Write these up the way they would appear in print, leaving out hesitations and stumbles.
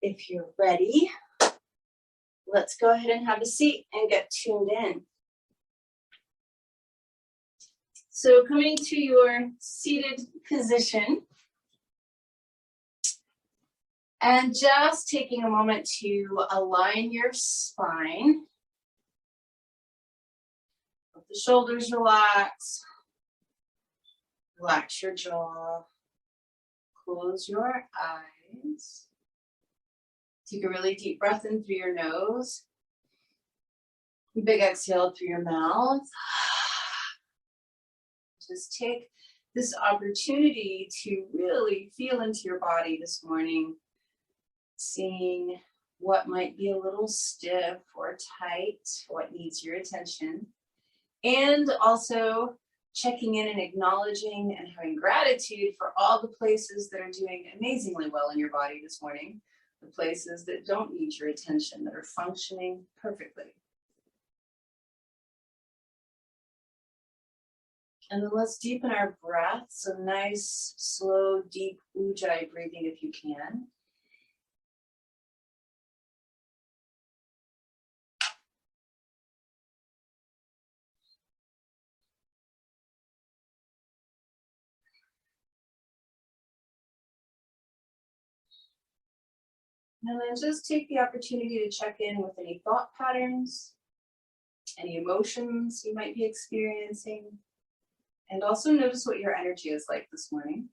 If you're ready, let's go ahead and have a seat and get tuned in. So coming to your seated position and just taking a moment to align your spine. Let the shoulders relax. Relax your jaw. Close your eyes. Take a really deep breath in through your nose. Big exhale through your mouth. Just take this opportunity to really feel into your body this morning, seeing what might be a little stiff or tight, what needs your attention, and also checking in and acknowledging and having gratitude for all the places that are doing amazingly well in your body this morning, the places that don't need your attention, that are functioning perfectly. And then let's deepen our breath. So nice, slow, deep ujjayi breathing if you can. And then just take the opportunity to check in with any thought patterns, any emotions you might be experiencing, and also notice what your energy is like this morning.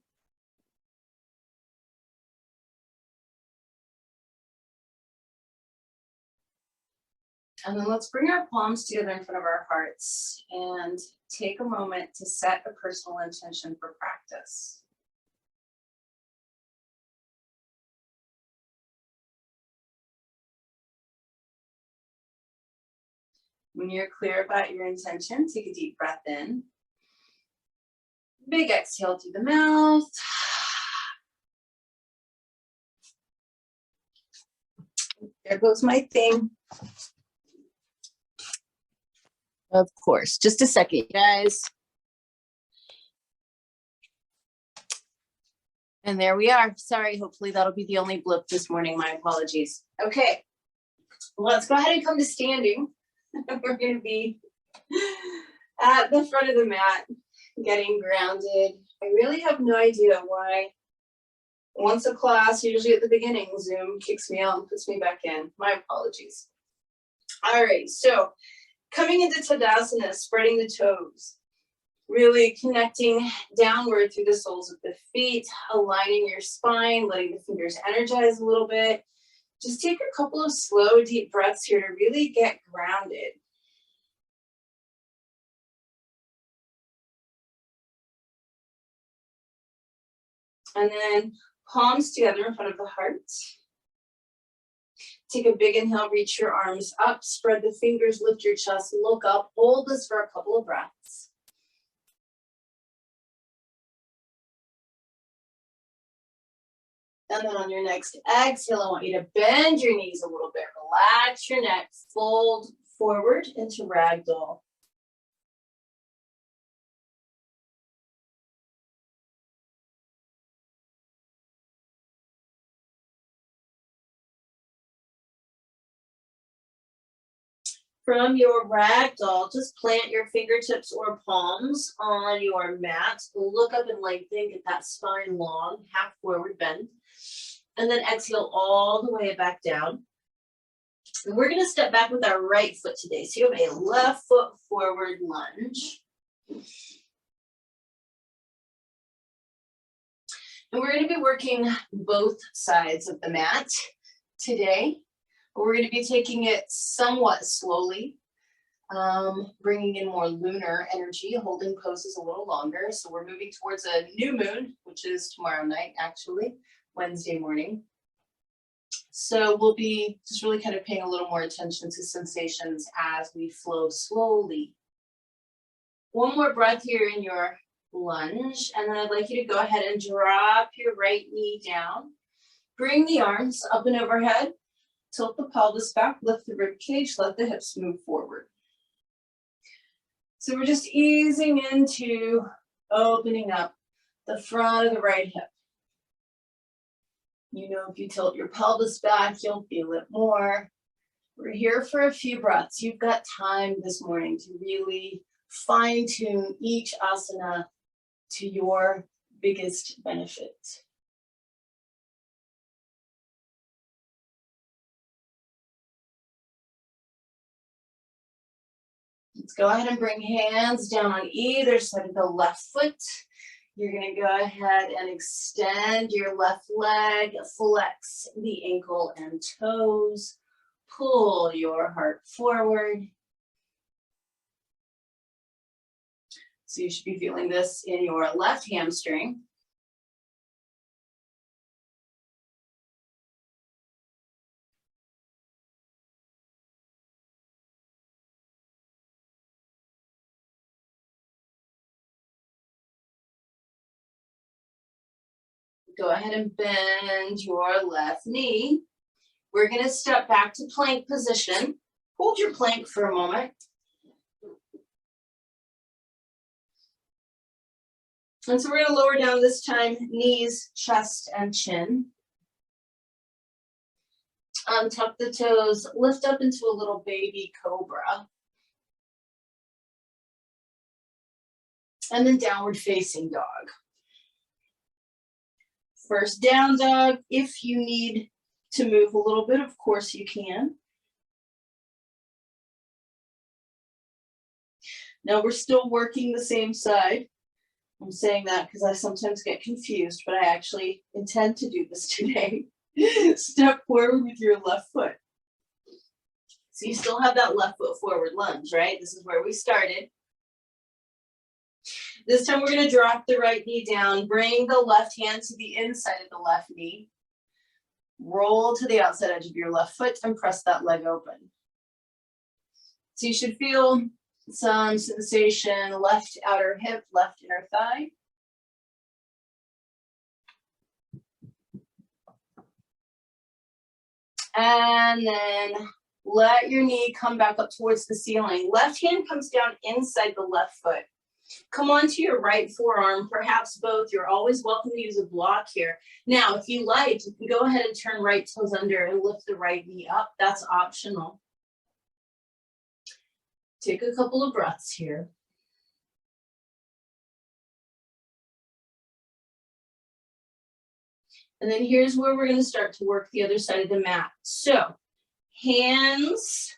And then let's bring our palms together in front of our hearts and take a moment to set a personal intention for practice. When you're clear about your intention, take a deep breath in. Big exhale through the mouth. There goes my thing. Of course, just a second, guys. And there we are. Sorry, hopefully that'll be the only blip this morning. My apologies. Okay, let's go ahead and come to standing. We're going to be at the front of the mat, getting grounded. I really have no idea why once a class, usually at the beginning, Zoom kicks me out and puts me back in. My apologies. All right, so coming into Tadasana, spreading the toes, really connecting downward through the soles of the feet, aligning your spine, letting the fingers energize a little bit. Just take a couple of slow, deep breaths here to really get grounded. And then palms together in front of the heart. Take a big inhale, reach your arms up, spread the fingers, lift your chest, look up, hold this for a couple of breaths. And then on your next exhale, I want you to bend your knees a little bit, relax your neck, fold forward into ragdoll. From your ragdoll, just plant your fingertips or palms on your mat. Look up and lengthen, get that spine long, half forward bend. And then exhale all the way back down. And we're gonna step back with our right foot today. So you have a left foot forward lunge. And we're gonna be working both sides of the mat today. We're going to be taking it somewhat slowly, bringing in more lunar energy, holding poses a little longer. So we're moving towards a new moon, which is tomorrow night, actually, Wednesday morning. So we'll be just really kind of paying a little more attention to sensations as we flow slowly. One more breath here in your lunge, and then I'd like you to go ahead and drop your right knee down. Bring the arms up and overhead. Tilt the pelvis back, lift the rib cage, let the hips move forward. So we're just easing into opening up the front of the right hip. You know, if you tilt your pelvis back, you'll feel it more. We're here for a few breaths. You've got time this morning to really fine tune each asana to your biggest benefit. Let's go ahead and bring hands down on either side of the left foot. You're going to go ahead and extend your left leg, flex the ankle and toes, pull your heart forward. So you should be feeling this in your left hamstring. Go ahead and bend your left knee. We're going to step back to plank position. Hold your plank for a moment. And so we're going to lower down this time, knees, chest, and chin. Untuck the toes, lift up into a little baby cobra. And then downward facing dog. First down dog, if you need to move a little bit, of course you can. Now we're still working the same side. I'm saying that because I sometimes get confused, but I actually intend to do this today. Step forward with your left foot. So you still have that left foot forward lunge, right? This is where we started. This time we're going to drop the right knee down, bring the left hand to the inside of the left knee, roll to the outside edge of your left foot and press that leg open. So you should feel some sensation, left outer hip, left inner thigh. And then let your knee come back up towards the ceiling. Left hand comes down inside the left foot. Come onto your right forearm, perhaps both. You're always welcome to use a block here. Now, if you like, you can go ahead and turn right toes under and lift the right knee up. That's optional. Take a couple of breaths here. And then here's where we're going to start to work the other side of the mat. So, hands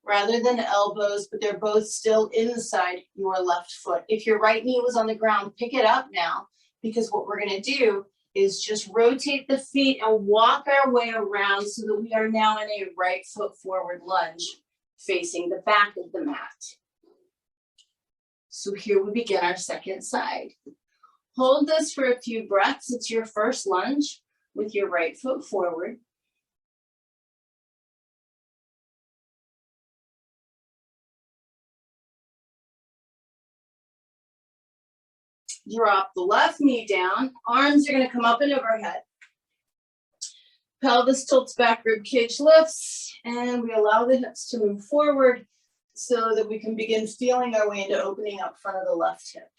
rather than elbows, but they're both still inside your left foot. If your right knee was on the ground, pick it up now, because what we're going to do is just rotate the feet and walk our way around so that we are now in a right foot forward lunge facing the back of the mat. So here we begin our second side. Hold this for a few breaths. It's your first lunge with your right foot forward. Drop the left knee down. Arms are going to come up and overhead. Pelvis tilts back, rib cage lifts, and we allow the hips to move forward so that we can begin feeling our way into opening up front of the left hip.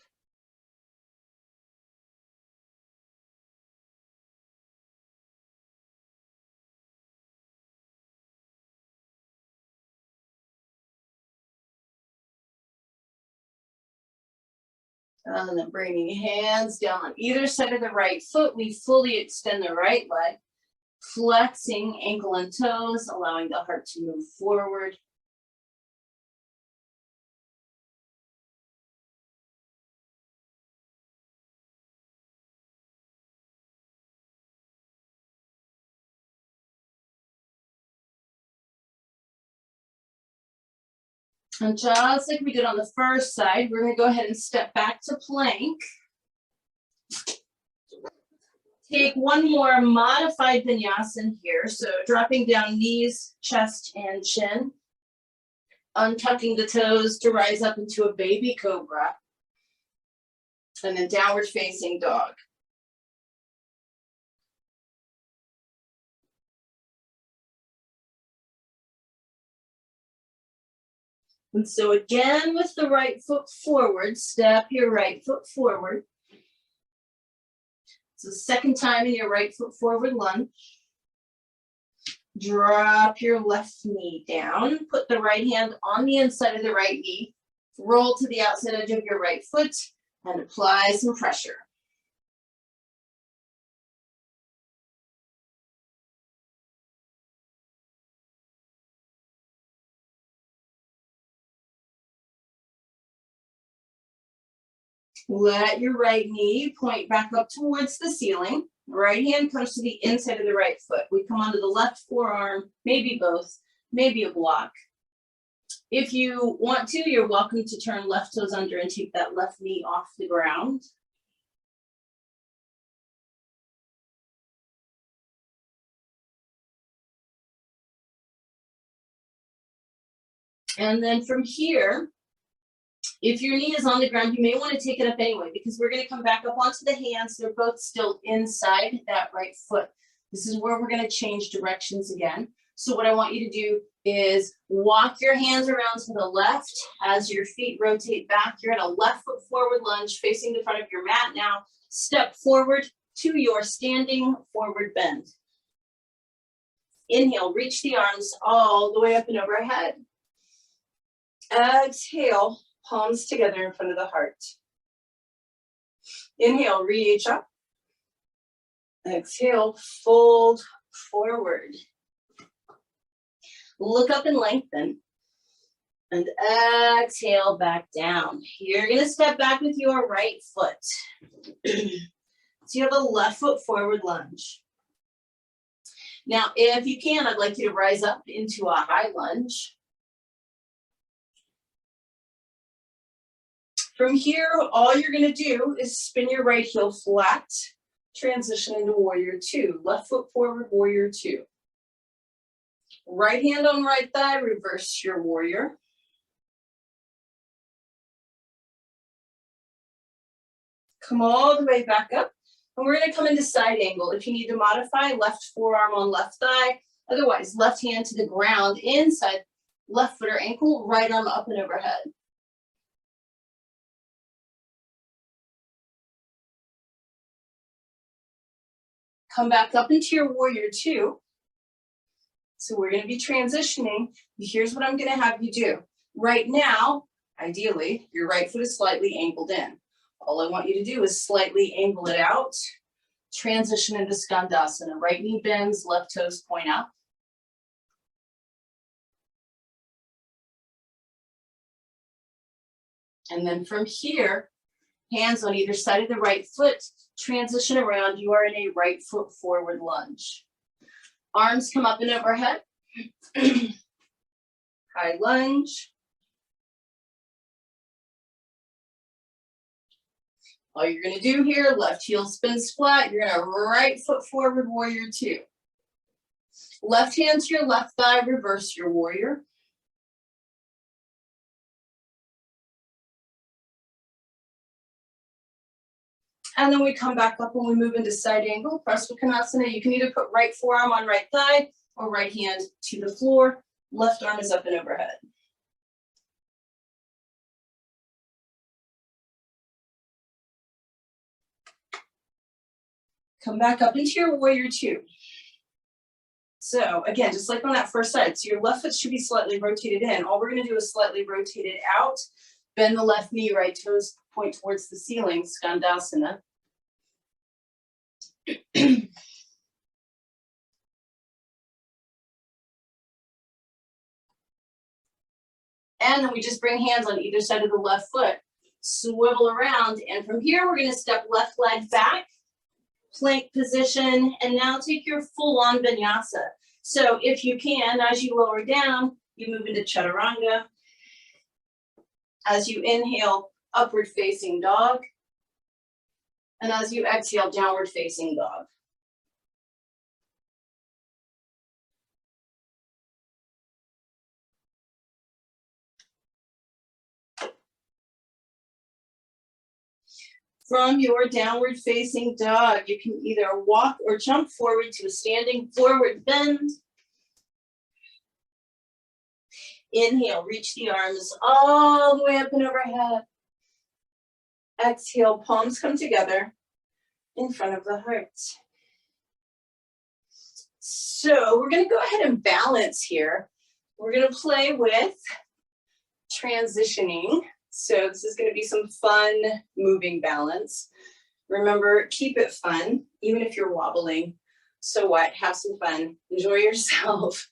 And then bringing hands down on either side of the right foot, we fully extend the right leg, flexing ankle and toes, allowing the heart to move forward. And just like we did on the first side, we're going to go ahead and step back to plank. Take one more modified vinyasa here. So dropping down knees, chest, and chin. Untucking the toes to rise up into a baby cobra. And then downward facing dog. And so again, with the right foot forward, step your right foot forward. So second time in your right foot forward lunge. Drop your left knee down. Put the right hand on the inside of the right knee. Roll to the outside edge of your right foot and apply some pressure. Let your right knee point back up towards the ceiling. Right hand comes to the inside of the right foot. We come onto the left forearm, maybe both, maybe a block. If you want to, you're welcome to turn left toes under and take that left knee off the ground. And then from here, if your knee is on the ground, you may want to take it up anyway, because we're going to come back up onto the hands. They're both still inside that right foot. This is where we're going to change directions again. So what I want you to do is walk your hands around to the left as your feet rotate back. You're in a left foot forward lunge facing the front of your mat now. Step forward to your standing forward bend. Inhale, reach the arms all the way up and overhead. Exhale, palms together in front of the heart. Inhale, reach up. Exhale, fold forward. Look up and lengthen. And exhale, back down. You're going to step back with your right foot. So you have a left foot forward lunge. Now, if you can, I'd like you to rise up into a high lunge. From here, all you're going to do is spin your right heel flat, transition into warrior two. Left foot forward, warrior two. Right hand on right thigh, reverse your warrior. Come all the way back up. And we're going to come into side angle. If you need to modify, left forearm on left thigh. Otherwise, left hand to the ground, inside left foot or ankle, right arm up and overhead. Come back up into your warrior two. So we're going to be transitioning. Here's what I'm going to have you do. Right now, ideally, your right foot is slightly angled in. All I want you to do is slightly angle it out. Transition into Skandasana. Right knee bends, left toes point up. And then from here, hands on either side of the right foot, transition around. You are in a right foot forward lunge. Arms come up and overhead. High lunge. All you're going to do here, left heel spins flat. You're going to right foot forward, warrior two. Left hand to your left thigh, reverse your warrior. And then we come back up and we move into side angle, Prasvakonasana. You can either put right forearm on right thigh or right hand to the floor. Left arm is up and overhead. Come back up into your warrior two. So again, just like on that first side, so your left foot should be slightly rotated in. All we're going to do is slightly rotate it out. Bend the left knee, right toes point towards the ceiling, Skandasana. And then we just bring hands on either side of the left foot, swivel around, and from here we're going to step left leg back, plank position, and now take your full-on vinyasa. So if you can, as you lower down, you move into chaturanga. As you inhale, upward facing dog. And as you exhale, downward facing dog. From your downward facing dog, you can either walk or jump forward to a standing forward bend. Inhale, reach the arms all the way up and overhead. Exhale, palms come together. in front of the heart. So we're gonna go ahead and balance here. We're gonna play with transitioning. So this is gonna be some fun moving balance. Remember, keep it fun, even if you're wobbling. So what, have some fun, enjoy yourself.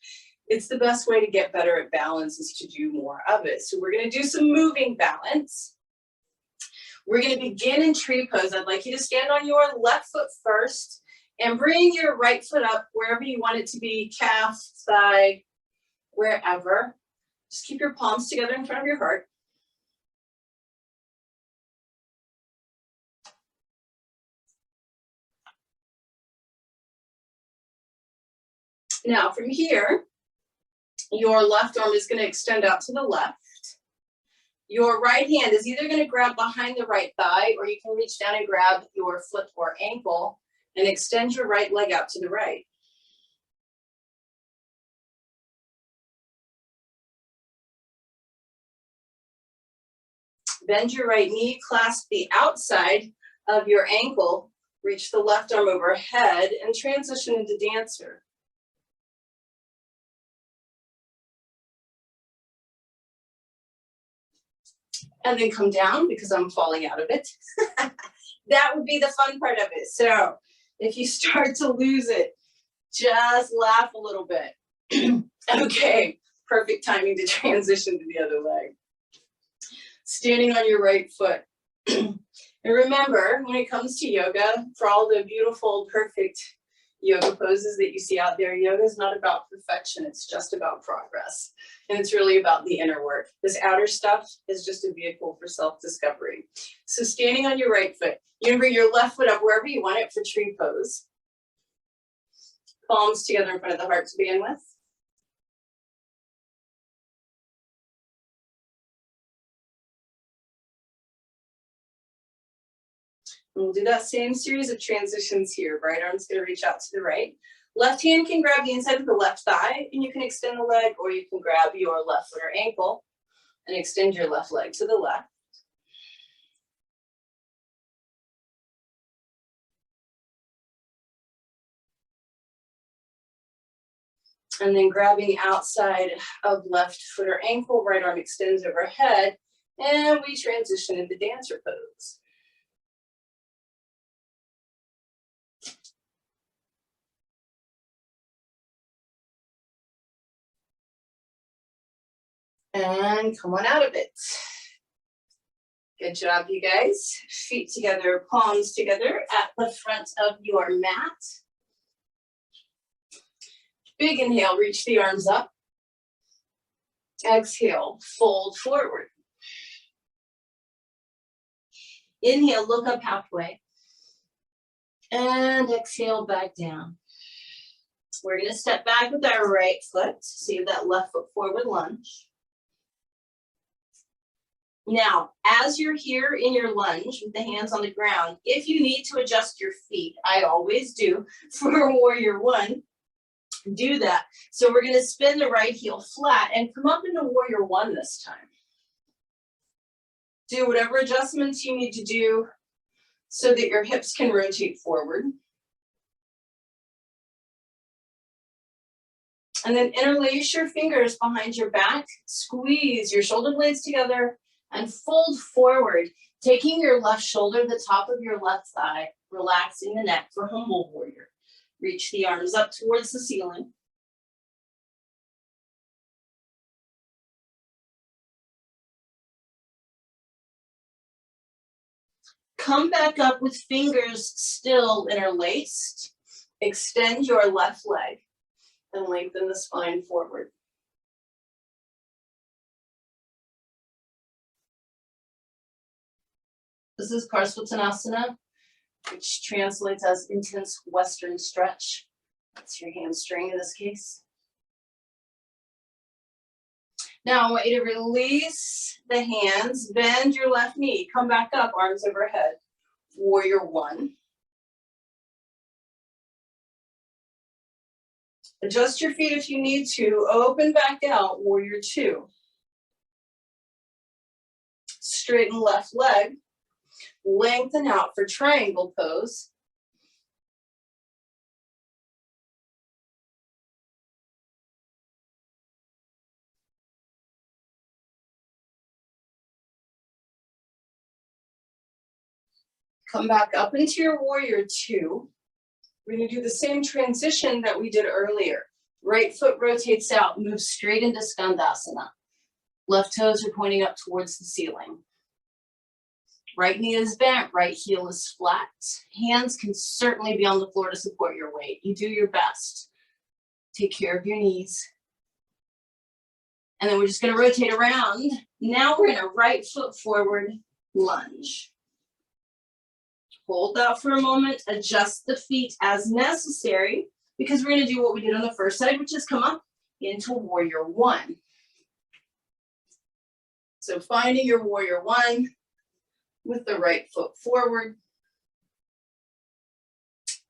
It's the best way to get better at balance is to do more of it. So we're gonna do some moving balance. We're gonna begin in tree pose. I'd like you to stand on your left foot first and bring your right foot up wherever you want it to be, calf, thigh, wherever. Just keep your palms together in front of your heart. Now from here, your left arm is going to extend out to the left. Your right hand is either going to grab behind the right thigh, or you can reach down and grab your foot or ankle and extend your right leg out to the right. Bend your right knee, clasp the outside of your ankle, reach the left arm overhead, and transition into dancer. And then come down because I'm falling out of it. That would be the fun part of it. So if you start to lose it, just laugh a little bit. Okay, perfect timing to transition to the other leg. Standing on your right foot. And remember, when it comes to yoga, for all the beautiful, perfect yoga poses that you see out there, yoga is not about perfection, it's just about progress. And it's really about the inner work. This outer stuff is just a vehicle for self-discovery. So standing on your right foot, you're gonna bring your left foot up wherever you want it for tree pose. Palms together in front of the heart to begin with. And we'll do that same series of transitions here. Right arm's gonna reach out to the right. Left hand can grab the inside of the left thigh and you can extend the leg, or you can grab your left foot or ankle and extend your left leg to the left. And then grabbing outside of left foot or ankle, right arm extends overhead, and we transition into dancer pose. And come on out of it. Good job, you guys. Feet together, palms together at the front of your mat. Big inhale, reach the arms up. Exhale, fold forward. Inhale, look up halfway. And exhale, back down. We're gonna step back with our right foot. Save that left foot forward lunge. Now, as you're here in your lunge with the hands on the ground, if you need to adjust your feet, I always do for warrior one, do that. So we're gonna spin the right heel flat and come up into warrior one this time. Do whatever adjustments you need to do so that your hips can rotate forward. And then interlace your fingers behind your back, squeeze your shoulder blades together, and fold forward, taking your left shoulder to the top of your left thigh, relaxing the neck for humble warrior. Reach the arms up towards the ceiling. Come back up with fingers still interlaced. Extend your left leg and lengthen the spine forward. This is Parsvottanasana, which translates as intense Western stretch. That's your hamstring in this case. Now I want you to release the hands, bend your left knee, come back up, arms overhead. Warrior one. Adjust your feet if you need to, open back out, warrior two. Straighten left leg, lengthen out for triangle pose. Come back up into your warrior two. We're gonna do the same transition that we did earlier. Right foot rotates out, move straight into Skandasana. Left toes are pointing up towards the ceiling. Right knee is bent, right heel is flat. Hands can certainly be on the floor to support your weight. You do your best. Take care of your knees. And then we're just gonna rotate around. Now we're in a right foot forward lunge. Hold that for a moment, adjust the feet as necessary, because we're gonna do what we did on the first side, which is come up into warrior one. So finding your warrior one with the right foot forward.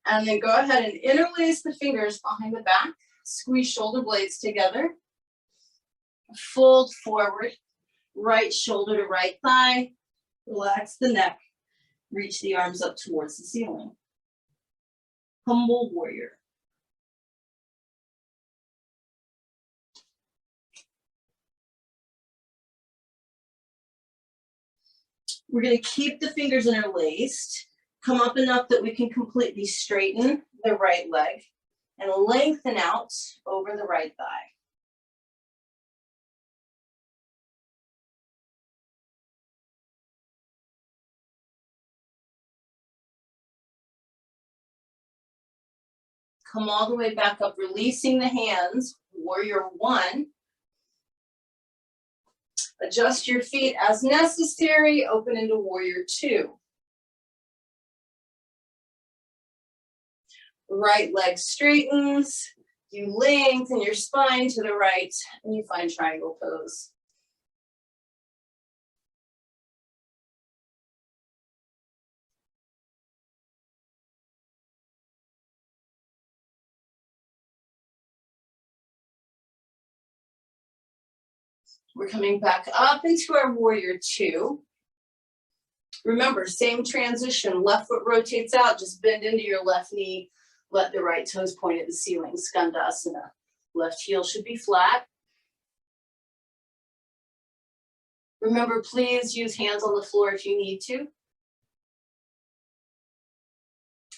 And then go ahead and interlace the fingers behind the back, squeeze shoulder blades together, fold forward, right shoulder to right thigh, relax the neck, reach the arms up towards the ceiling. Humble warrior. We're going to keep the fingers interlaced, come up enough that we can completely straighten the right leg and lengthen out over the right thigh. Come all the way back up, releasing the hands, warrior one. Adjust your feet as necessary, open into warrior two. Right leg straightens, you lengthen your spine to the right, and you find triangle pose. We're coming back up into our warrior two. Remember, same transition, left foot rotates out, just bend into your left knee, let the right toes point at the ceiling, Skandasana. Left heel should be flat. Remember, please use hands on the floor if you need to.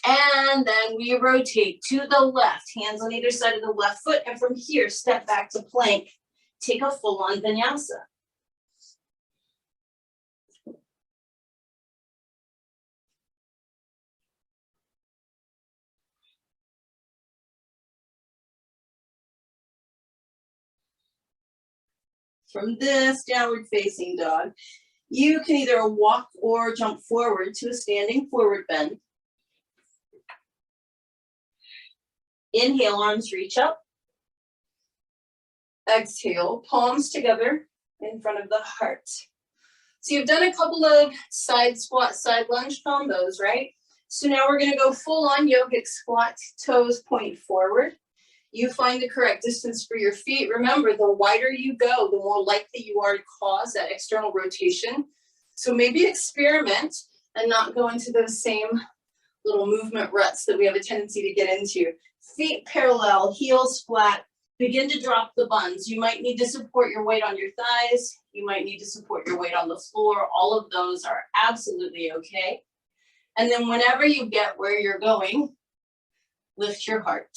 And then we rotate to the left, hands on either side of the left foot, and from here, step back to plank. Take a full-on vinyasa. From this downward facing dog, you can either walk or jump forward to a standing forward bend. Inhale, arms reach up. Exhale, palms together in front of the heart. So you've done a couple of side squat, side lunge combos, right? So now we're gonna go full on yogic squat, toes point forward. You find the correct distance for your feet. Remember, the wider you go, the more likely you are to cause that external rotation. So maybe experiment and not go into those same little movement ruts that we have a tendency to get into. Feet parallel, heels flat. Begin to drop the buns. You might need to support your weight on your thighs. You might need to support your weight on the floor. All of those are absolutely okay. And then whenever you get where you're going, lift your heart.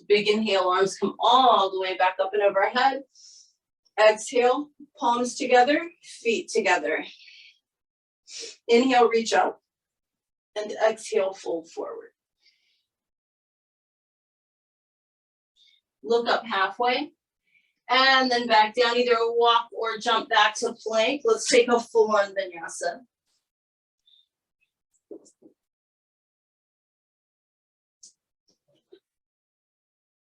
Big inhale, arms come all the way back up and overhead. Exhale, palms together, feet together. Inhale, reach up, and exhale, fold forward. Look up halfway, and then back down, either walk or jump back to plank. Let's take a full-on vinyasa.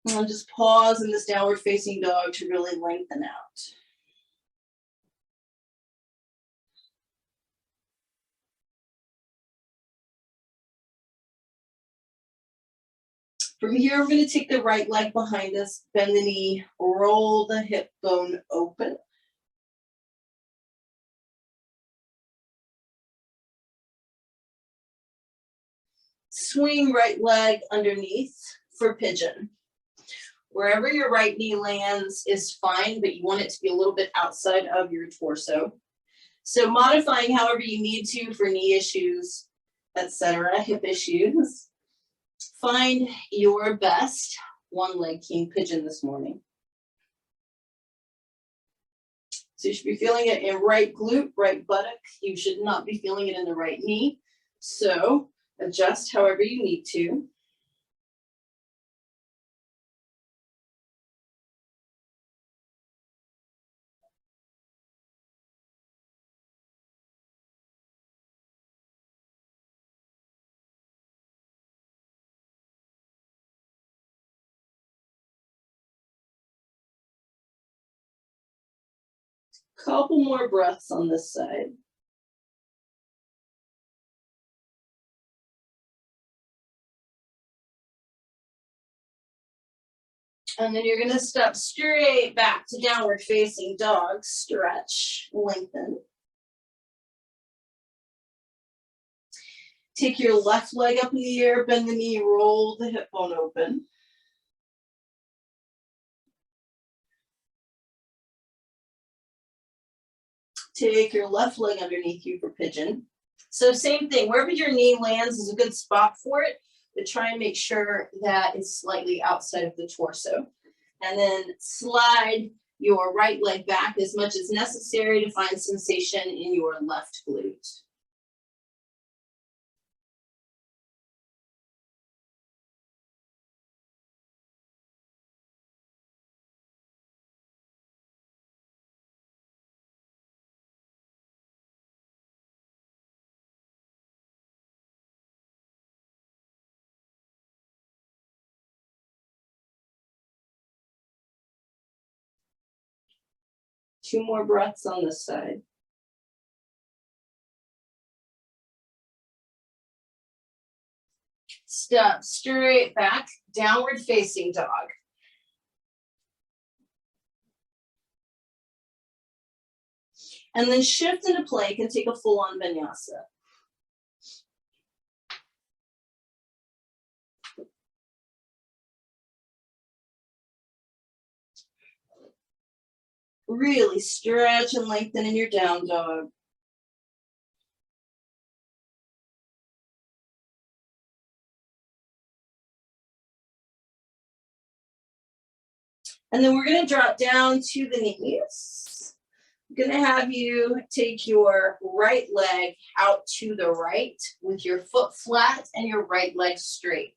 And just pause in this downward facing dog to really lengthen out. From here, we're going to take the right leg behind us, bend the knee, roll the hip bone open. Swing right leg underneath, for pigeon. Wherever your right knee lands is fine, but you want it to be a little bit outside of your torso. So modifying however you need to for knee issues, etc., hip issues. Find your best one leg king pigeon this morning. So you should be feeling it in right glute, right buttock. You should not be feeling it in the right knee. So adjust however you need to. Couple more breaths on this side. And then you're going to step straight back to downward facing dog. Stretch, lengthen. Take your left leg up in the air, bend the knee, roll the hip bone open. Take your left leg underneath you for pigeon. So same thing, wherever your knee lands is a good spot for it, but try and make sure that it's slightly outside of the torso. And then slide your right leg back as much as necessary to find sensation in your left glute. Two more breaths on this side. Step straight back, downward facing dog. And then shift into plank and take a full-on vinyasa. Really stretch and lengthen in your down dog. And then we're going to drop down to the knees. I'm going to have you take your right leg out to the right with your foot flat and your right leg straight.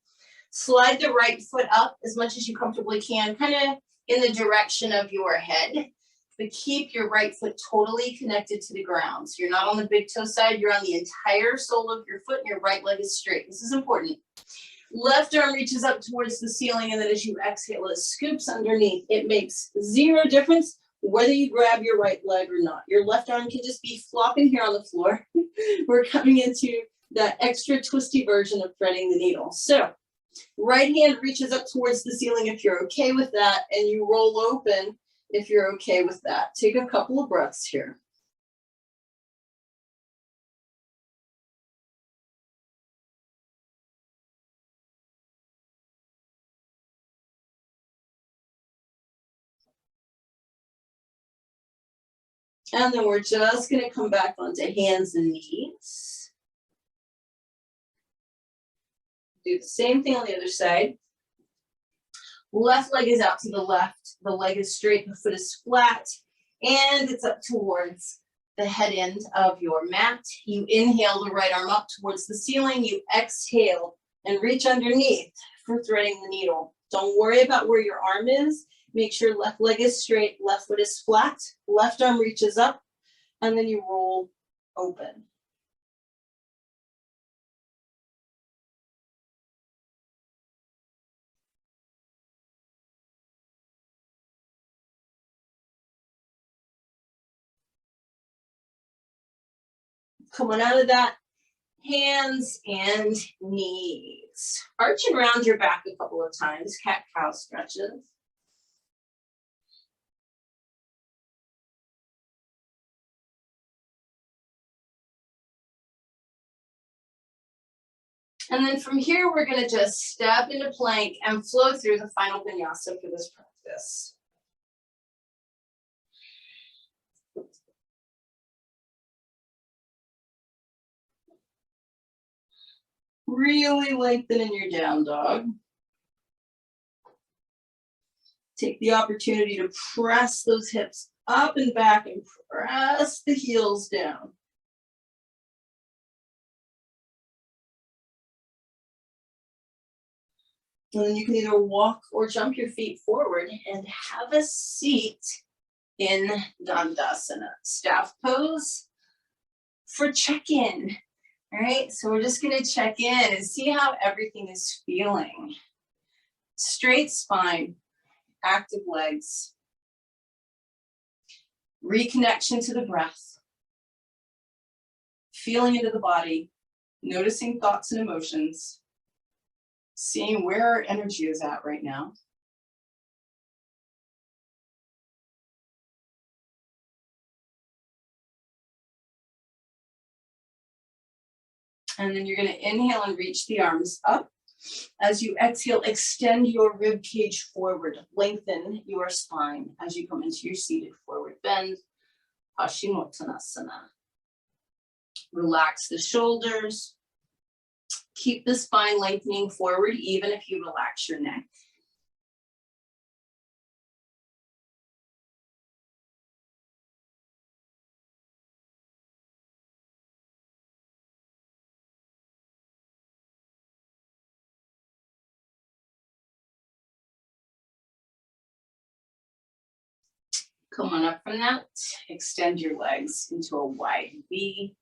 Slide the right foot up as much as you comfortably can, kind of in the direction of your head. But keep your right foot totally connected to the ground. So you're not on the big toe side, you're on the entire sole of your foot and your right leg is straight. This is important. Left arm reaches up towards the ceiling, and then as you exhale, it scoops underneath. It makes zero difference whether you grab your right leg or not. Your left arm can just be flopping here on the floor. We're coming into that extra twisty version of threading the needle. So right hand reaches up towards the ceiling if you're okay with that, and you roll open if you're okay with that. Take a couple of breaths here. And then we're just going to come back onto hands and knees. Do the same thing on the other side. Left leg is out to the left. The leg is straight, the foot is flat, and it's up towards the head end of your mat. You inhale the right arm up towards the ceiling. You exhale and reach underneath for threading the needle. Don't worry about where your arm is. Make sure left leg is straight, left foot is flat, left arm reaches up, and then you roll open. Coming out of that, hands and knees. Arch and round your back a couple of times, cat-cow stretches. And then from here, we're gonna just step into plank and flow through the final vinyasa for this practice. Really lengthen in your down dog. Take the opportunity to press those hips up and back and press the heels down. And then you can either walk or jump your feet forward and have a seat in Dandasana, staff pose for check-in. All right, so we're just gonna check in and see how everything is feeling. Straight spine, active legs, reconnection to the breath, feeling into the body, noticing thoughts and emotions, seeing where our energy is at right now. And then you're gonna inhale and reach the arms up. As you exhale, extend your rib cage forward, lengthen your spine as you come into your seated forward bend, Paschimottanasana. Relax the shoulders. Keep the spine lengthening forward, even if you relax your neck. Come on up from that. Extend your legs into a wide V.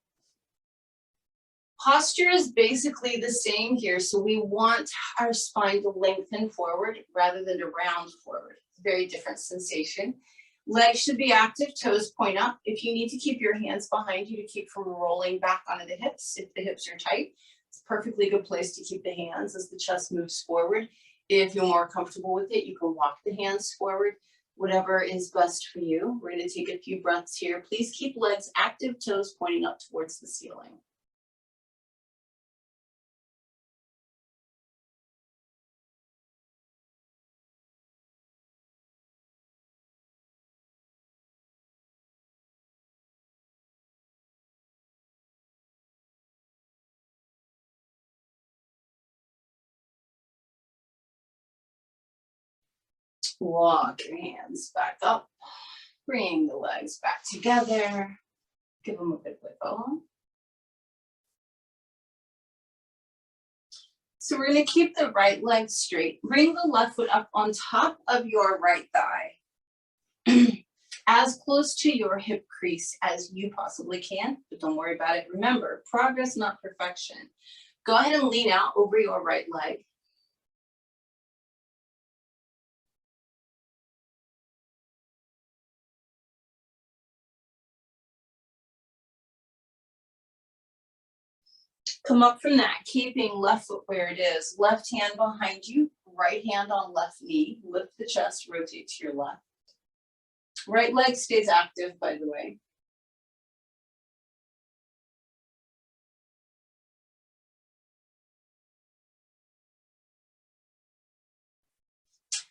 Posture is basically the same here. So we want our spine to lengthen forward rather than to round forward. Very different sensation. Legs should be active, toes point up. If you need to keep your hands behind you to keep from rolling back onto the hips, if the hips are tight, it's a perfectly good place to keep the hands as the chest moves forward. If you're more comfortable with it, you can walk the hands forward, whatever is best for you. We're gonna take a few breaths here. Please keep legs active, toes pointing up towards the ceiling. Walk your hands back up. Bring the legs back together. Give them a good wiggle. So we're going to keep the right leg straight. Bring the left foot up on top of your right thigh. As close to your hip crease as you possibly can, but don't worry about it. Remember, progress, not perfection. Go ahead and lean out over your right leg. Come up from that, keeping left foot where it is. Left hand behind you, right hand on left knee. Lift the chest, rotate to your left. Right leg stays active, by the way.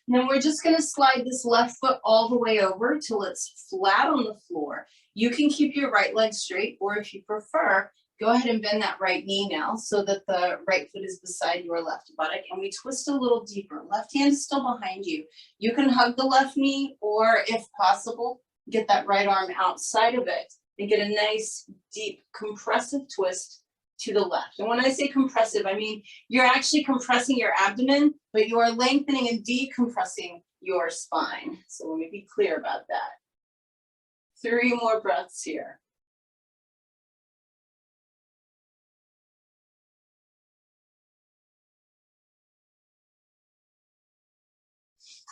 Then we're just gonna slide this left foot all the way over till it's flat on the floor. You can keep your right leg straight, or if you prefer, go ahead and bend that right knee now so that the right foot is beside your left buttock, and we twist a little deeper. Left hand is still behind you. You can hug the left knee, or if possible, get that right arm outside of it and get a nice, deep, compressive twist to the left. And when I say compressive, I mean you're actually compressing your abdomen, but you are lengthening and decompressing your spine. So let me be clear about that. 3 more breaths here.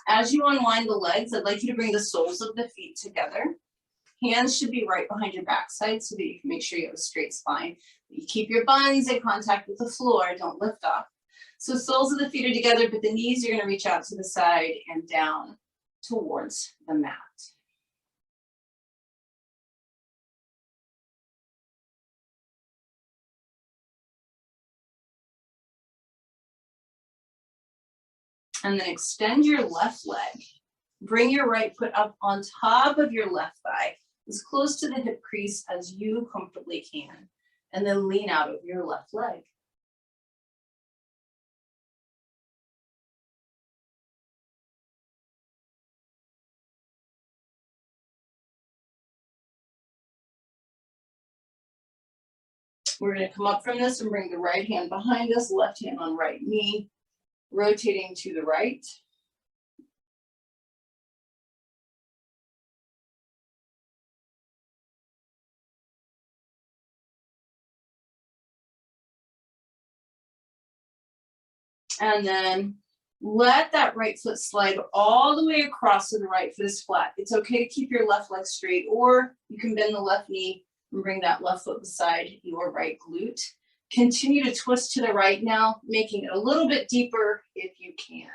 As you unwind the legs, I'd like you to bring the soles of the feet together. Hands should be right behind your backside so that you can make sure you have a straight spine. You keep your buns in contact with the floor, don't lift off. So soles of the feet are together, but the knees are gonna reach out to the side and down towards the mat. And then extend your left leg. Bring your right foot up on top of your left thigh, as close to the hip crease as you comfortably can. And then lean out of your left leg. We're going to come up from this and bring the right hand behind us, left hand on right knee, rotating to the right. And then let that right foot slide all the way across so the right foot is flat. It's okay to keep your left leg straight, or you can bend the left knee and bring that left foot beside your right glute. Continue to twist to the right now, making it a little bit deeper if you can.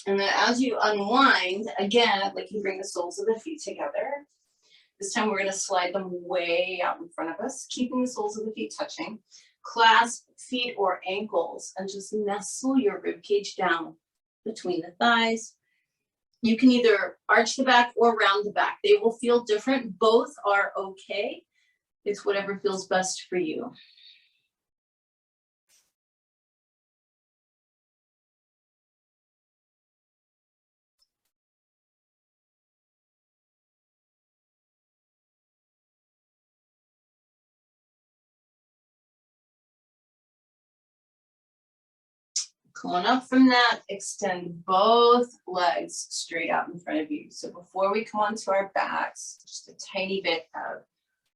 And then as you unwind, again, I'd like you to bring the soles of the feet together. This time we're going to slide them way out in front of us, keeping the soles of the feet touching. Clasp feet or ankles and just nestle your rib cage down between the thighs. You can either arch the back or round the back. They will feel different. Both are okay. It's whatever feels best for you. Coming up from that, extend both legs straight out in front of you. So before we come onto our backs, just a tiny bit of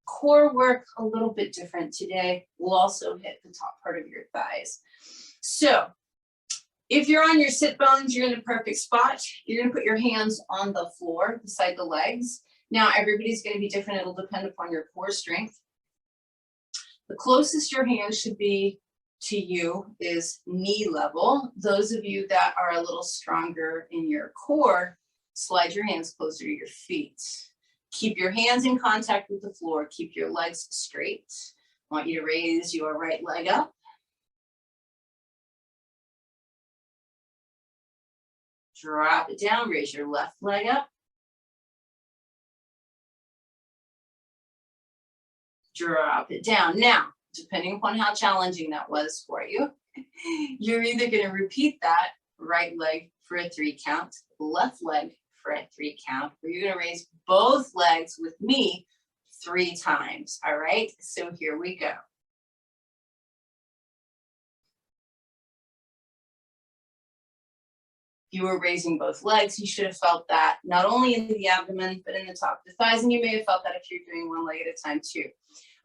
core work, a little bit different today. We'll also hit the top part of your thighs. So if you're on your sit bones, you're in the perfect spot. You're gonna put your hands on the floor beside the legs. Now everybody's gonna be different. It'll depend upon your core strength. The closest your hands should be to you is knee level. Those of you that are a little stronger in your core, slide your hands closer to your feet. Keep your hands in contact with the floor. Keep your legs straight. I want you to raise your right leg up. Drop it down, raise your left leg up. Drop it down. Now, depending upon how challenging that was for you, you're either going to repeat that right leg for a 3 count, left leg for a 3 count, or you're going to raise both legs with me 3 times. All right, so here we go. If you were raising both legs, you should have felt that not only in the abdomen, but in the top of the thighs, and you may have felt that if you're doing one leg at a time too.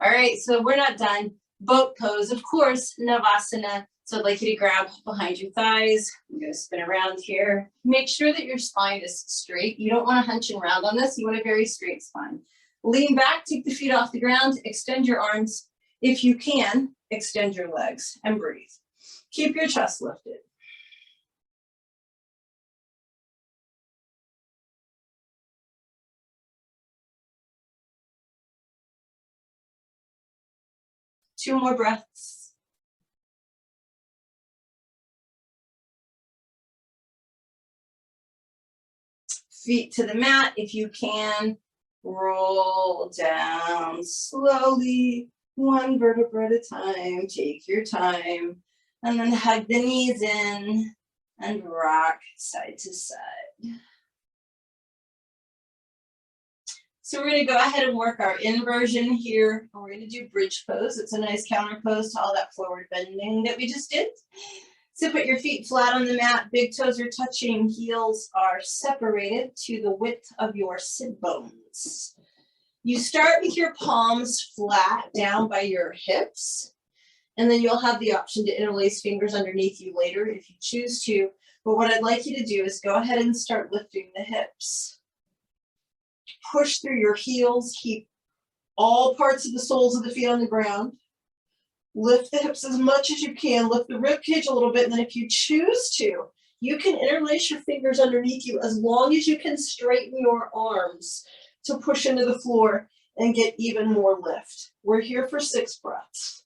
All right, so we're not done. Boat pose, of course, Navasana. So I'd like you to grab behind your thighs. I'm going to spin around here. Make sure that your spine is straight. You don't want to hunch and round on this. You want a very straight spine. Lean back, take the feet off the ground, extend your arms. If you can, extend your legs and breathe. Keep your chest lifted. Two more breaths. Feet to the mat. If you can, roll down slowly, 1 vertebra at a time. Take your time. And then hug the knees in and rock side to side. So we're going to go ahead and work our inversion here. We're going to do bridge pose. It's a nice counter pose to all that forward bending that we just did. So put your feet flat on the mat. Big toes are touching. Heels are separated to the width of your sit bones. You start with your palms flat down by your hips. And then you'll have the option to interlace fingers underneath you later if you choose to. But what I'd like you to do is go ahead and start lifting the hips. Push through your heels, keep all parts of the soles of the feet on the ground. Lift the hips as much as you can, lift the rib cage a little bit, and then if you choose to, you can interlace your fingers underneath you as long as you can straighten your arms to push into the floor and get even more lift. We're here for 6 breaths.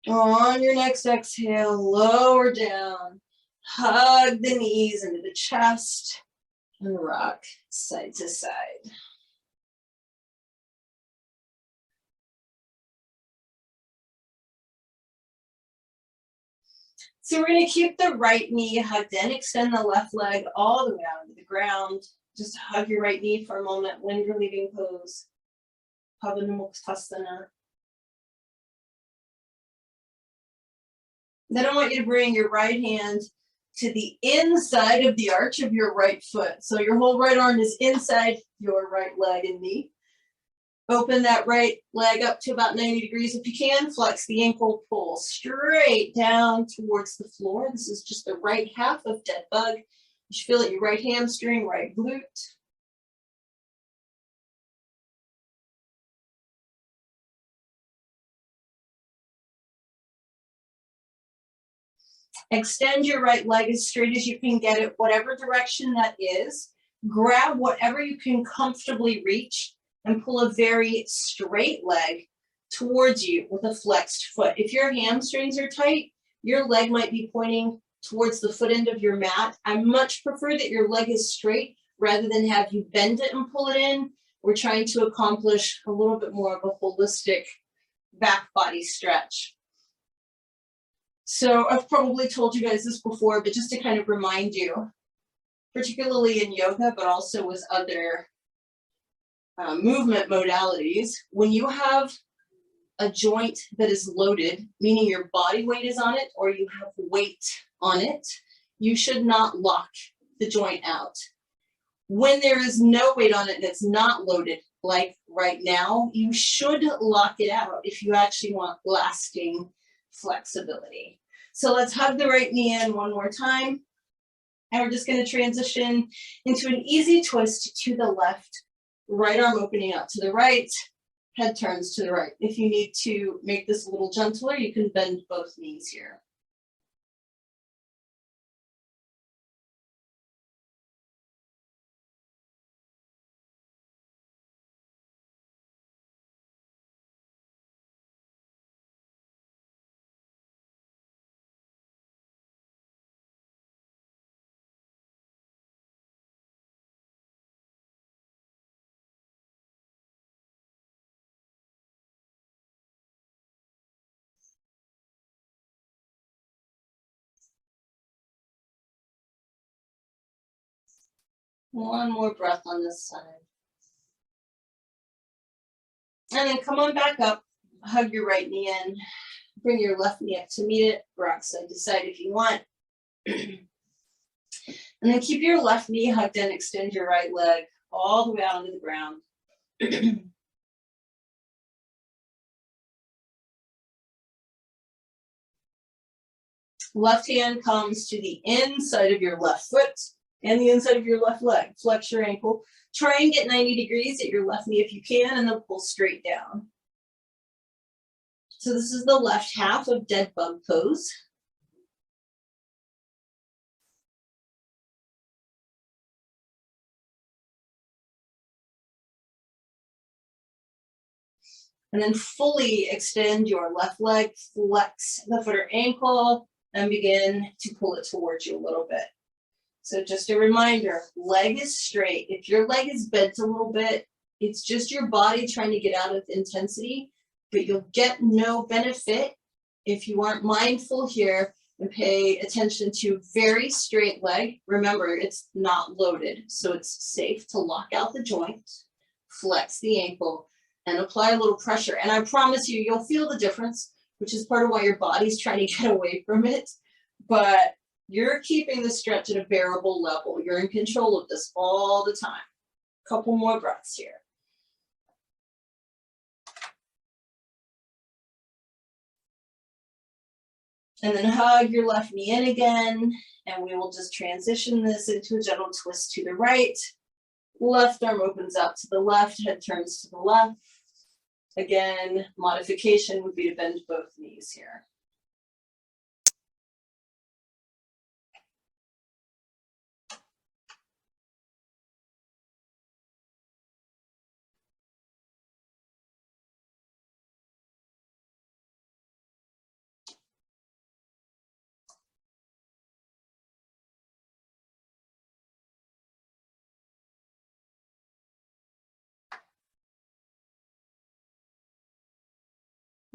On your next exhale, lower down, hug the knees into the chest, and rock side to side. So we're going to keep the right knee hugged in, extend the left leg all the way out to the ground. Just hug your right knee for a moment when you're leaving pose. Pavana Muktasana. Then I want you to bring your right hand to the inside of the arch of your right foot. So your whole right arm is inside your right leg and knee. Open that right leg up to about 90 degrees if you can. Flex the ankle, pull straight down towards the floor. This is just the right half of dead bug. You should feel it in your right hamstring, right glute. Extend your right leg as straight as you can get it, whatever direction that is. Grab whatever you can comfortably reach and pull a very straight leg towards you with a flexed foot. If your hamstrings are tight, your leg might be pointing towards the foot end of your mat. I much prefer that your leg is straight rather than have you bend it and pull it in. We're trying to accomplish a little bit more of a holistic back body stretch. So I've probably told you guys this before, but just to kind of remind you, particularly in yoga, but also with other movement modalities, when you have a joint that is loaded, meaning your body weight is on it or you have weight on it, you should not lock the joint out. When there is no weight on it that's not loaded, like right now, you should lock it out if you actually want lasting flexibility. So let's hug the right knee in one more time. And we're just going to transition into an easy twist to the left. Right arm opening out to the right, head turns to the right. If you need to make this a little gentler, you can bend both knees here. One more breath on this side. And then come on back up, hug your right knee in, bring your left knee up to meet it, rock side to side if you want. And then keep your left knee hugged in, extend your right leg all the way out onto the ground. Left hand comes to the inside of your left foot and the inside of your left leg. Flex your ankle. Try and get 90 degrees at your left knee if you can, and then pull straight down. So this is the left half of dead bug pose. And then fully extend your left leg, flex the foot or ankle, and begin to pull it towards you a little bit. So just a reminder, leg is straight. If your leg is bent a little bit, it's just your body trying to get out of intensity, but you'll get no benefit if you aren't mindful here and pay attention to very straight leg. Remember, it's not loaded, so it's safe to lock out the joint, flex the ankle, and apply a little pressure. And I promise you, you'll feel the difference, which is part of why your body's trying to get away from it. But you're keeping the stretch at a bearable level. You're in control of this all the time. Couple more breaths here. And then hug your left knee in again, and we will just transition this into a gentle twist to the right. Left arm opens up to the left, head turns to the left. Again, modification would be to bend both knees here.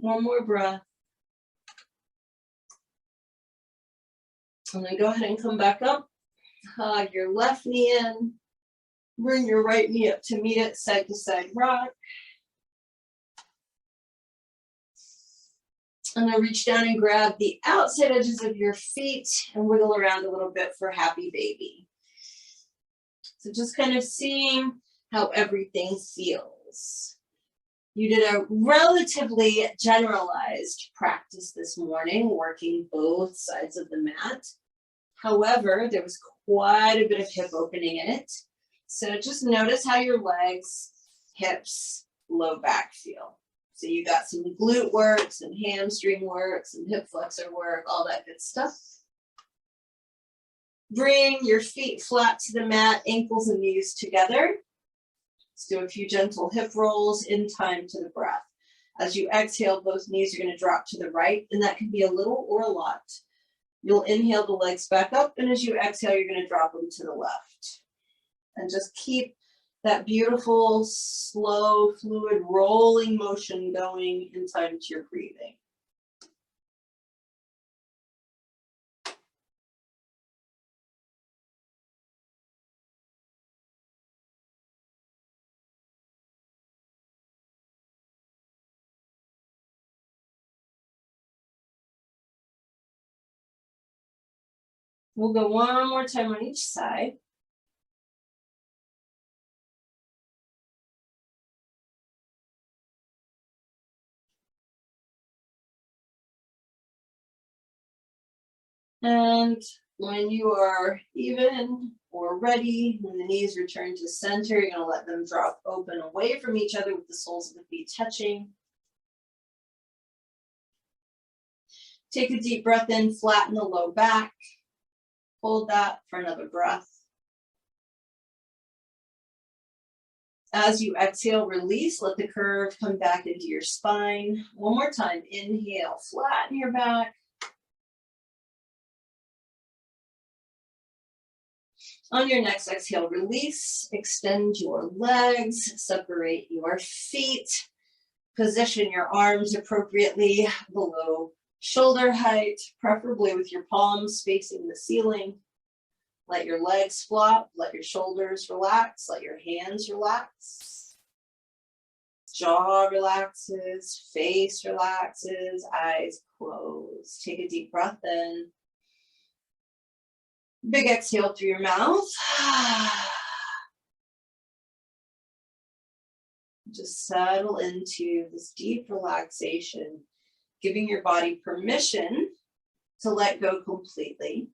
One more breath. And then go ahead and come back up. Hug your left knee in. Bring your right knee up to meet it, side to side rock. And then reach down and grab the outside edges of your feet and wiggle around a little bit for happy baby. So just kind of seeing how everything feels. You did a relatively generalized practice this morning, working both sides of the mat. However, there was quite a bit of hip opening in it. So just notice how your legs, hips, low back feel. So you got some glute work, some hamstring work, some hip flexor work, all that good stuff. Bring your feet flat to the mat, ankles and knees together. Let's do a few gentle hip rolls in time to the breath. As you exhale, both knees are going to drop to the right, and that can be a little or a lot. You'll inhale the legs back up, and as you exhale, you're going to drop them to the left. And just keep that beautiful, slow, fluid, rolling motion going in time to your breathing. We'll go one more time on each side. And when you are even or ready, when the knees return to center, you're going to let them drop open away from each other with the soles of the feet touching. Take a deep breath in, flatten the low back. Hold that for another breath. As you exhale, release, let the curve come back into your spine. One more time, inhale, flatten your back. On your next exhale, release, extend your legs, separate your feet, position your arms appropriately below shoulder height, preferably with your palms facing the ceiling. Let your legs flop, let your shoulders relax, let your hands relax. Jaw relaxes, face relaxes, eyes close. Take a deep breath in. Big exhale through your mouth. Just settle into this deep relaxation, giving your body permission to let go completely,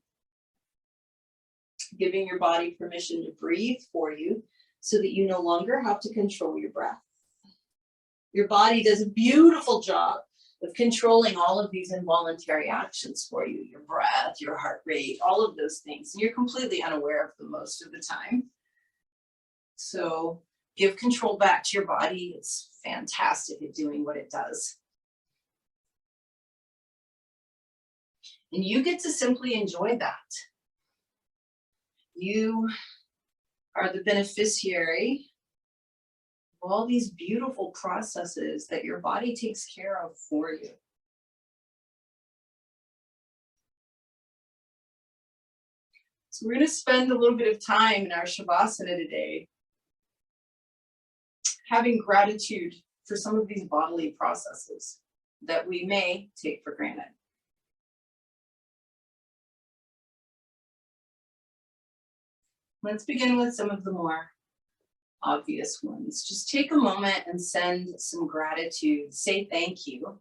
giving your body permission to breathe for you so that you no longer have to control your breath. Your body does a beautiful job of controlling all of these involuntary actions for you, your breath, your heart rate, all of those things. And you're completely unaware of them most of the time. So give control back to your body. It's fantastic at doing what it does. And you get to simply enjoy that. You are the beneficiary of all these beautiful processes that your body takes care of for you. So we're going to spend a little bit of time in our Shavasana today having gratitude for some of these bodily processes that we may take for granted. Let's begin with some of the more obvious ones. Just take a moment and send some gratitude. Say thank you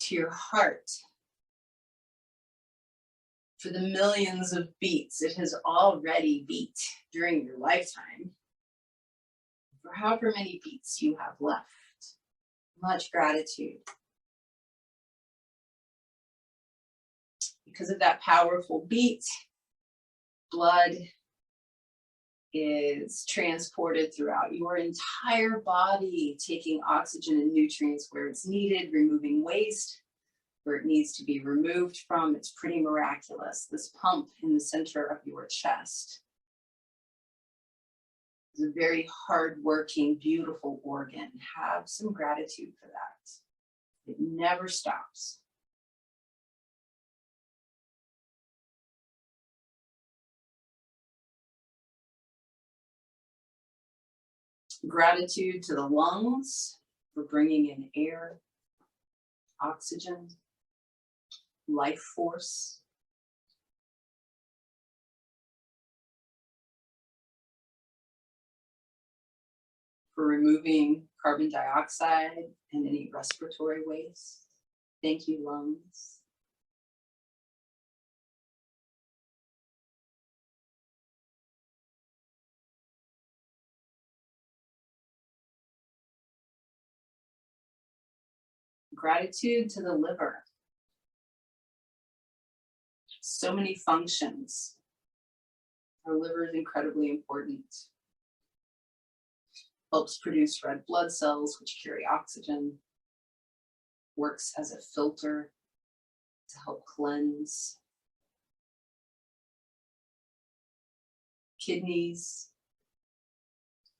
to your heart, for the millions of beats it has already beat during your lifetime, for however many beats you have left. Much gratitude. Because of that powerful beat, blood is transported throughout your entire body, taking oxygen and nutrients where it's needed, removing waste where it needs to be removed from. It's pretty miraculous. This pump in the center of your chest is a very hardworking, beautiful organ. Have some gratitude for that. It never stops. Gratitude to the lungs for bringing in air, oxygen, life force. For removing carbon dioxide and any respiratory waste. Thank you, lungs. Gratitude to the liver. So many functions. Our liver is incredibly important. Helps produce red blood cells, which carry oxygen. Works as a filter to help cleanse. Kidneys,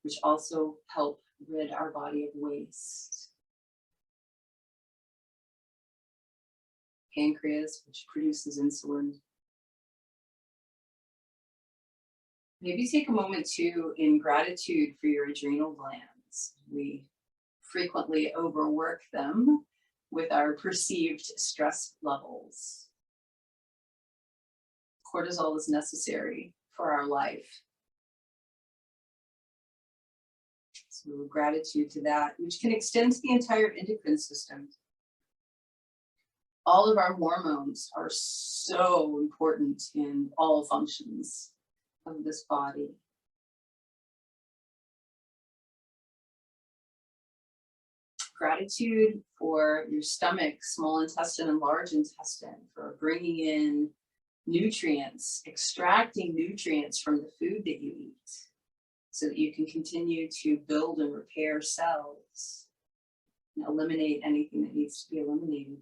which also help rid our body of waste. Pancreas, which produces insulin. Maybe take a moment too in gratitude for your adrenal glands. We frequently overwork them with our perceived stress levels. Cortisol is necessary for our life. So gratitude to that, which can extend to the entire endocrine system. All of our hormones are so important in all functions of this body. Gratitude for your stomach, small intestine, and large intestine for bringing in nutrients, extracting nutrients from the food that you eat so that you can continue to build and repair cells and eliminate anything that needs to be eliminated.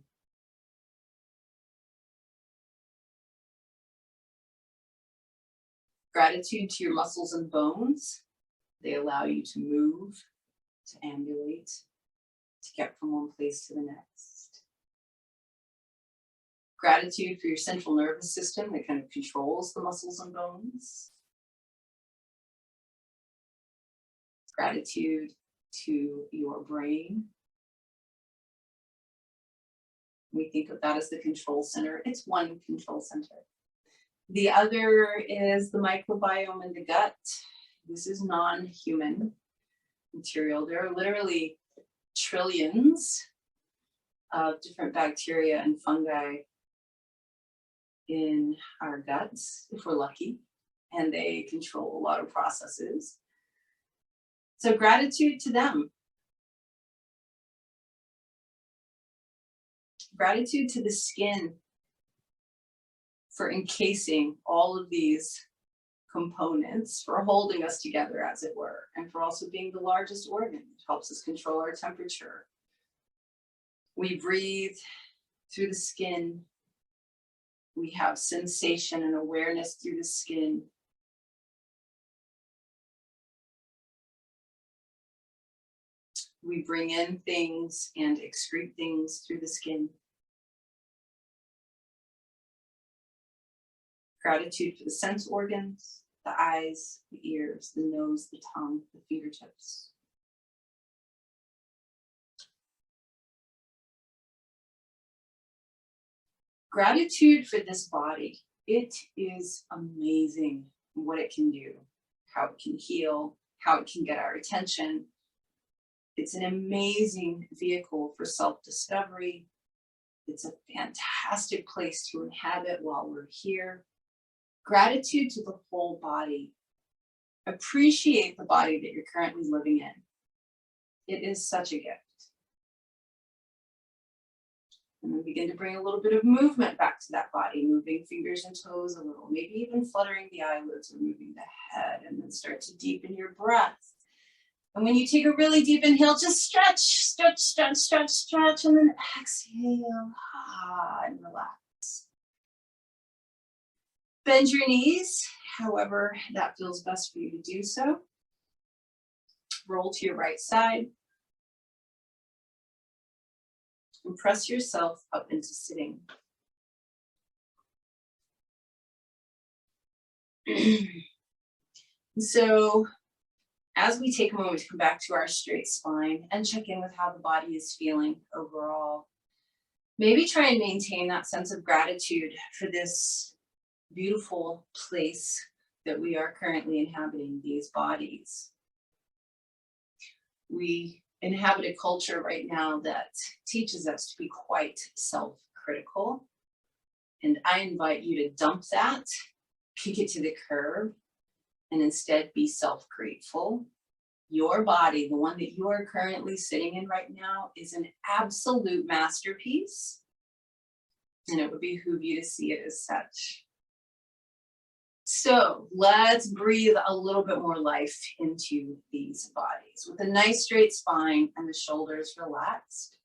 Gratitude to your muscles and bones. They allow you to move, to ambulate, to get from one place to the next. Gratitude for your central nervous system that kind of controls the muscles and bones. Gratitude to your brain. We think of that as the control center. It's one control center. The other is the microbiome in the gut. This is non-human material. There are literally trillions of different bacteria and fungi in our guts, if we're lucky, and they control a lot of processes. So gratitude to them. Gratitude to the skin for encasing all of these components, for holding us together, as it were, and for also being the largest organ. It helps us control our temperature. We breathe through the skin. We have sensation and awareness through the skin. We bring in things and excrete things through the skin. Gratitude for the sense organs, the eyes, the ears, the nose, the tongue, the fingertips. Gratitude for this body. It is amazing what it can do, how it can heal, how it can get our attention. It's an amazing vehicle for self-discovery. It's a fantastic place to inhabit while we're here. Gratitude to the whole body. Appreciate the body that you're currently living in. It is such a gift. And then begin to bring a little bit of movement back to that body, moving fingers and toes a little, maybe even fluttering the eyelids or moving the head, and then start to deepen your breath. And when you take a really deep inhale, just stretch, stretch, stretch, stretch, stretch, and then exhale, and relax. Bend your knees, however that feels best for you to do so. Roll to your right side. And press yourself up into sitting. So, as we take a moment to come back to our straight spine and check in with how the body is feeling overall, maybe try and maintain that sense of gratitude for this beautiful place that we are currently inhabiting, these bodies. We inhabit a culture right now that teaches us to be quite self-critical. And I invite you to dump that, kick it to the curb, and instead be self-grateful. Your body, the one that you are currently sitting in right now, is an absolute masterpiece. And it would behoove you to see it as such. So let's breathe a little bit more life into these bodies with a nice straight spine and the shoulders relaxed.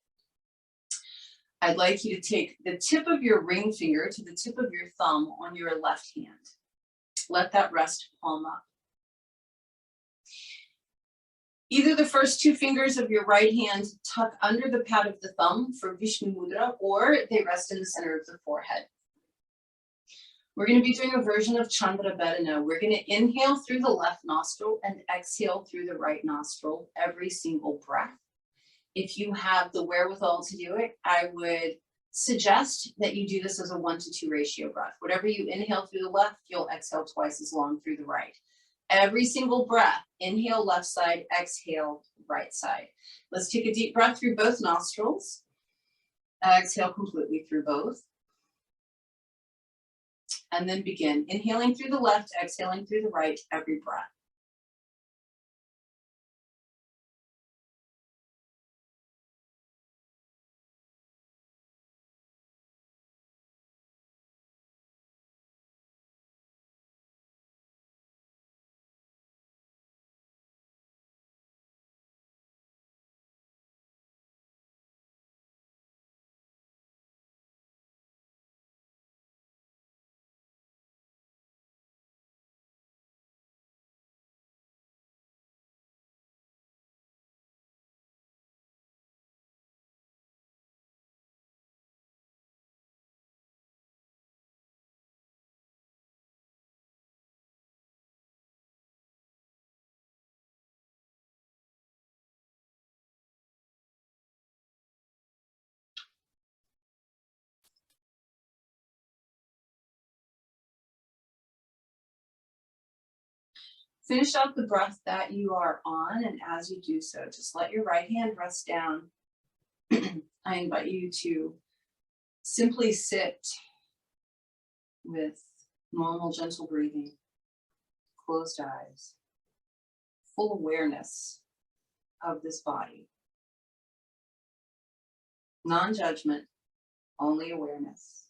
I'd like you to take the tip of your ring finger to the tip of your thumb on your left hand. Let that rest palm up. Either the first two fingers of your right hand tuck under the pad of the thumb for Vishnu Mudra, or they rest in the center of the forehead. We're going to be doing a version of Chandra Bedana. We're going to inhale through the left nostril and exhale through the right nostril every single breath. If you have the wherewithal to do it, I would suggest that you do this as a 1-to-2 ratio breath. Whatever you inhale through the left, you'll exhale twice as long through the right. Every single breath, inhale left side, exhale right side. Let's take a deep breath through both nostrils. Exhale completely through both. And then begin inhaling through the left, exhaling through the right, every breath. Finish out the breath that you are on, and as you do so, just let your right hand rest down. I invite you to simply sit with normal, gentle breathing, closed eyes, full awareness of this body. Non-judgment, only awareness.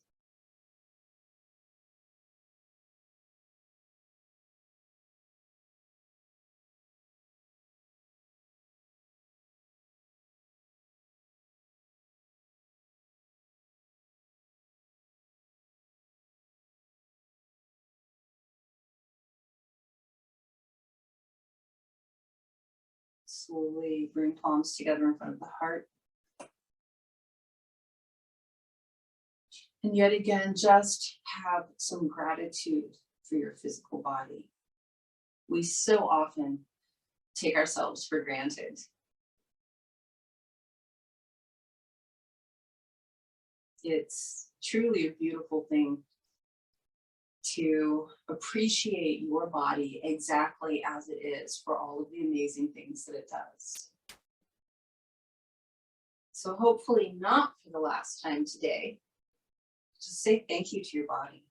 Slowly bring palms together in front of the heart. And yet again, just have some gratitude for your physical body. We so often take ourselves for granted. It's truly a beautiful thing to appreciate your body exactly as it is for all of the amazing things that it does. So hopefully not for the last time today. Just say thank you to your body.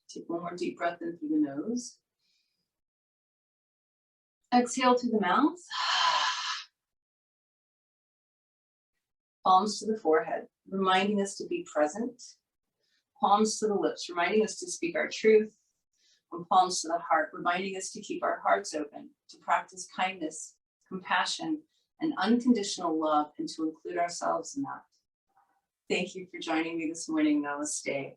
Take one more deep breath in through the nose. Exhale through the mouth. Palms to the forehead, reminding us to be present. Palms to the lips, reminding us to speak our truth. And palms to the heart, reminding us to keep our hearts open, to practice kindness, compassion, and unconditional love, and to include ourselves in that. Thank you for joining me this morning. Namaste.